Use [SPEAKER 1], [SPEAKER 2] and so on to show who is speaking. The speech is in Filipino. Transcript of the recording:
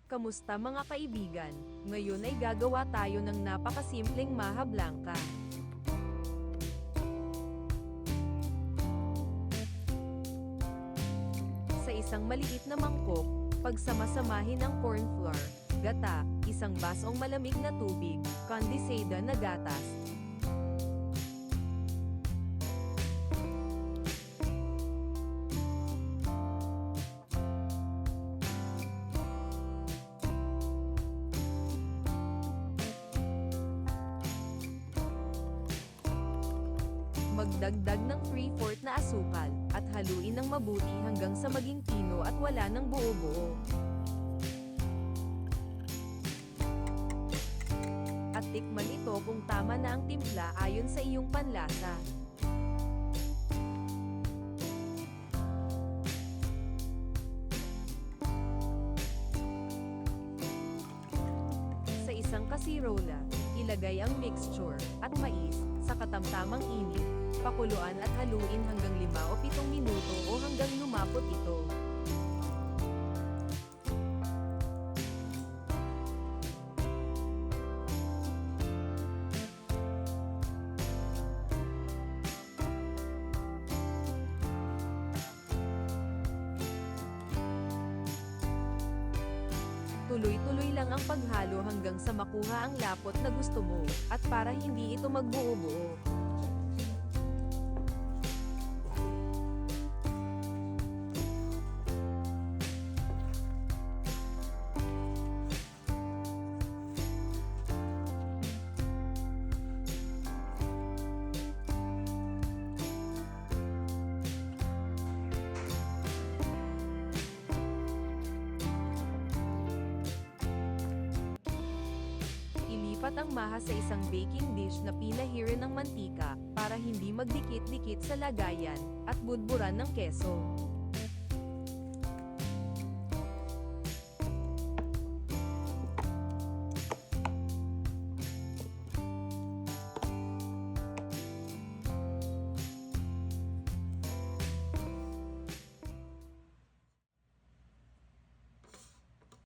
[SPEAKER 1] Kamusta mga kaibigan? Ngayon ay gagawa tayo ng napakasimpleng maha blanca. Sa isang maliit na mangkok, pagsama-samahin ang corn flour, gata, isang basong malamig na tubig, kondensada na gatas, magdagdag ng 3/4 na asukal, at haluin ng mabuti hanggang sa maging pino at wala ng buo-buo. At tikman ito kung tama na ang timpla ayon sa iyong panlasa. Sa isang kasirola, ilagay ang mixture at mais sa katamtamang init. Pakuluan at haluin hanggang 5 o 7 minuto o hanggang lumapot ito. Tuloy-tuloy lang ang paghalo hanggang sa makuha ang lapot na gusto mo, at para hindi ito magbuo-buo. Ilipat ang maha sa isang baking dish na pinahiran ng mantika, para hindi magdikit-dikit sa lagayan, at budburan ng keso.